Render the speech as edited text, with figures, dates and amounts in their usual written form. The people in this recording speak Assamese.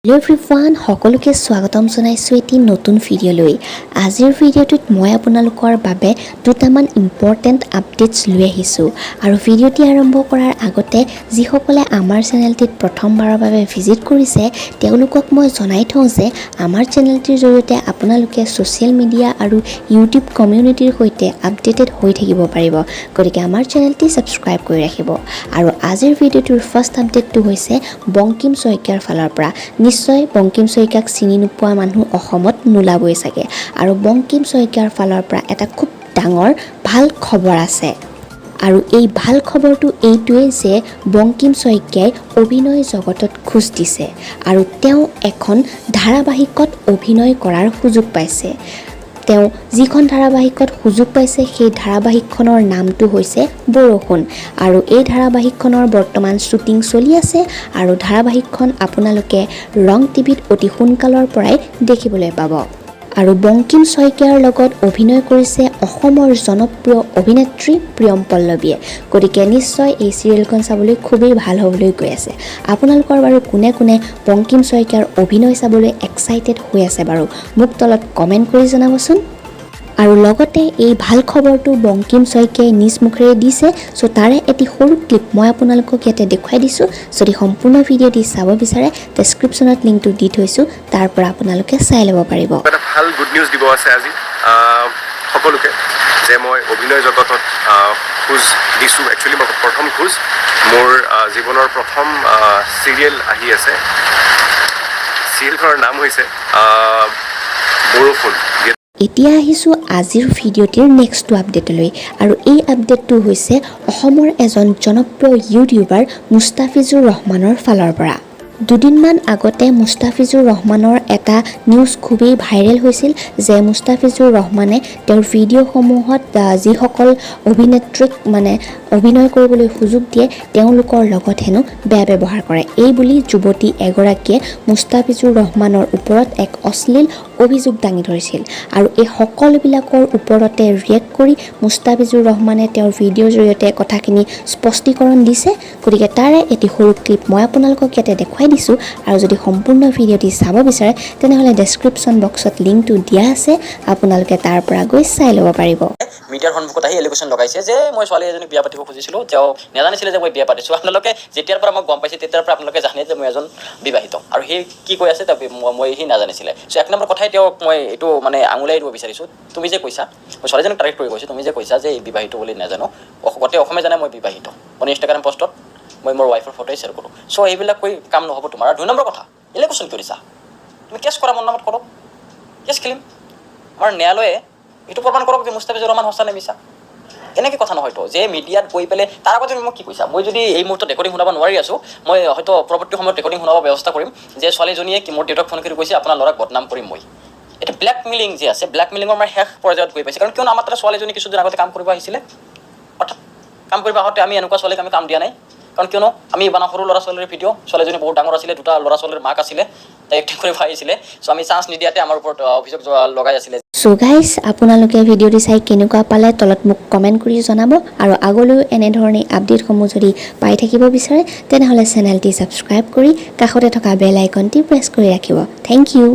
Hello everyone, সকলোকে স্বাগতম জনাইছো এটি নতুন ভিডিঅ'লৈ। আজিৰ ভিডিঅ'টোত মই আপোনালোকৰ বাবে দুটামান ইম্পৰ্টেণ্ট আপডেটছ লৈ আহিছো আৰু ভিডিঅ'টি আৰম্ভ কৰাৰ আগতে যিসকলে আমাৰ চেনেলটিত প্ৰথমবাৰৰ বাবে ভিজিট কৰিছে তেওঁলোকক মই জনাই থওঁ যে আমাৰ চেনেলটিৰ জৰিয়তে আপোনালোকে ছ'চিয়েল মিডিয়া আৰু ইউটিউব কমিউনিটিৰ সৈতে আপডেটেড হৈ থাকিব পাৰিব। গতিকে আমাৰ চেনেলটি ছাবস্ক্ৰাইব কৰি ৰাখিব। আৰু আজিৰ ভিডিঅ'টোৰ ফাৰ্ষ্ট আপডেটটো হৈছে বংকিম শইকীয়াৰ ফালৰ পৰা। নিশ্চয় বংকিম শইকীয়াক চিনি নোপোৱা মানুহ অসমত নোলাবই চাগে আৰু বংকিম শইকীয়াৰ ফালৰ পৰা এটা খুব ডাঙৰ ভাল খবৰ আছে আৰু এই ভাল খবৰটো এইটোৱে যে বংকিম শইকীয়াই অভিনয় জগতত খোজ দিছে আৰু তেওঁ এখন ধাৰাবাহিকত অভিনয় কৰাৰ সুযোগ পাইছে। তেওঁ যিখন ধাৰাবাহিকত সুযোগ পাইছে সেই ধাৰাবাহিকখনৰ নামটো হৈছে বৰষুণ আৰু এই ধাৰাবাহিকখনৰ বৰ্তমান শ্বুটিং চলি আছে আৰু ধাৰাবাহিকখন আপোনালোকে ৰং টিভিত অতি সোনকালৰ পৰাই দেখিবলৈ পাব। আৰু বংকিম শইকীয়াৰ লগত অভিনয় কৰিছে অসমৰ জনপ্ৰিয় অভিনেত্ৰী প্ৰিয়ম পল্লৱীয়ে। গতিকে নিশ্চয় এই চিৰিয়েলখন চাবলৈ খুবেই ভাল হ'বলৈ গৈ আছে। আপোনালোকৰ বাৰু কোনে কোনে বংকিম শইকীয়াৰ অভিনয় চাবলৈ এক্সাইটেড হৈ আছে বাৰু মোক তলত কমেণ্ট কৰি জনাবচোন। আৰু লগতে এই ভাল খবৰটো বংকিম শইকীয়াই নিজ মুখেৰে দিছে, চ' তাৰে এটি সৰু ক্লিপ মই আপোনালোকক ইয়াতে দেখুৱাই দিছোঁ। যদি সম্পূৰ্ণ ভিডিঅ'টি চাব বিচাৰে ডেছক্ৰিপশ্যনত লিংকটো দি থৈছোঁ, তাৰ পৰা আপোনালোকে চাই ল'ব পাৰিব। এটা ভাল গুড নিউজ দিব আছে আজি সকলোকে যে মই অভিনয় জগতত খোজ দিছোঁ। একচুৱেলি মই প্ৰথম খোজ, মোৰ জীৱনৰ প্ৰথম চিৰিয়েল আহি আছে। চিৰিয়েলখনৰ নাম হৈছে বৰষুণ। এতিয়া আহিছোঁ আজিৰ ভিডিঅ'টিৰ নেক্সটটো আপডেটলৈ আৰু এই আপডেটটো হৈছে অসমৰ এজন জনপ্ৰিয় ইউটিউবাৰ মুস্তাফিজুৰ ৰহমানৰ ফালৰ পৰা। দুদিনমান আগতে মুস্তাফিজুৰ ৰহমানৰ এটা নিউজ খুবেই ভাইৰেল হৈছিল যে মুস্তাফিজুৰ ৰহমানে তেওঁৰ ভিডিঅ'সমূহত যিসকল অভিনেত্ৰীক অভিনয় কৰিবলৈ সুযোগ দিয়ে তেওঁলোকৰ লগত হেনো বেয়া ব্যৱহাৰ কৰে। এই বুলি যুৱতী এগৰাকীয়ে মুস্তাফিজুৰ ৰহমানৰ ওপৰত এক অশ্লীল অভিযোগ দাঙি ধৰিছিল আৰু এই সকলোবিলাকৰ ওপৰতে ৰিয়েক্ট কৰি মুস্তাফিজুৰ ৰহমানে তেওঁৰ ভিডিঅ'ৰ জৰিয়তে কথাখিনি স্পষ্টীকৰণ দিছে। গতিকে তাৰে এটি সৰু ক্লিপ মই আপোনালোকক ইয়াতে দেখুৱাই দিছোঁ আৰু যদি সম্পূৰ্ণ ভিডিঅ'টি চাব বিচাৰে তেনেহ'লে ডেছক্ৰিপশ্যন বক্সত লিংকটো দিয়া আছে, আপোনালোকে তাৰ পৰা গৈ চাই ল'ব পাৰিব। মিডিয়াৰ সন্মুখত আহি এলিগেশ্যন লগাইছে যে মই ছোৱালী এজনীক বিয়া পাতিব খুজিছিলোঁ, তেওঁ নাজানিছিলে যে মই বিয়া পাতিছোঁ। আপোনালোকে যেতিয়াৰ পৰা মই গম পাইছোঁ তেতিয়াৰ পৰা আপোনালোকে জানে যে মই এজন বিবাহিত আৰু সেই কি কৈ আছে মই সি নাজানিছিলে। চ' এক নম্বৰ কথাই তেওঁক মই এইটো আঙুলিয়াই দিব বিচাৰিছোঁ, তুমি যে কৈছা, মই ছোৱালীজনীক ডাইৰেক্ট কৰি কৈছোঁ, তুমি যে কৈছা যে এই বিবাহিত বুলি নাজানো, গোটেই অসমে জানে মই বিবাহিত। মই ইনষ্টাগ্ৰাম পষ্টত মই মোৰ ৱাইফৰ ফটোই শ্বেয়াৰ কৰোঁ। চ' এইবিলাক কৈ কাম নহ'ব তোমাৰ। আৰু 2 নম্বৰ কথা, এলিগেশ্যন কৰিছা, তুমি কেছ কৰা, মোৰ নামত কৰক, কেছ খেলিম। আমাৰ ন্যায়ালয়ে এইটো প্ৰমাণ কৰক যে মুস্তাফিজুৰ ৰহমান সঁচা নে মিছা। এনেকৈ কথা নহয়তো যে মিডিয়াত গৈ পেলাই তাৰ আগতে তুমি মোক কি কৈছা। মই যদি এই মুহূৰ্তত ৰেকৰ্ডিং শুনাব নোৱাৰি আছোঁ, মই হয়তো পৰৱৰ্তী সময়ত ৰেকৰ্ডিং শুনাব ব্যৱস্থা কৰিম যে ছোৱালীজনীয়ে মোৰ দেউতাক ফোন কৰি কৈছে আপোনাৰ ল'ৰাক বদনাম কৰিম মই। এটা ব্লেকমেইলিং যে আছে, ব্লেকমেইলিঙৰ আমাৰ শেষ পৰ্যায়ত গৈ পাইছে। কাৰণ কিয়নো আমাৰ তাতে ছোৱালীজনী কিছুদিন আগতে কাম কৰিব আহিছিলে, অৰ্থাৎ কাম কৰিব আহোঁতে আমি এনেকুৱা ছোৱালীক আমি কাম দিয়া নাই। কাৰণ কিয়নো আমি সৰু ল'ৰা ছোৱালীৰ ভিডিঅ', ছোৱালীজনী বহুত ডাঙৰ আছিলে, 2টা ল'ৰা ছোৱালীৰ মাক আছিলে, তাই এক্টিং কৰিব আহিছিলে। চ' আমি চান্স নিদিয়াতে আমাৰ ওপৰত অভিযোগ লগাই আছিলে। চ' গাইজ আপোনালোকে ভিডিঅ'টি চাই কেনেকুৱা পালে তলত মোক কমেণ্ট কৰি জনাব আৰু আগলৈও এনেধৰণে আপডেটসমূহ যদি পাই থাকিব বিচাৰে তেনেহ'লে চেনেলটি ছাবস্ক্ৰাইব কৰি কাষতে থকা বেল আইকনটি প্ৰেছ কৰি ৰাখিব। Thank U.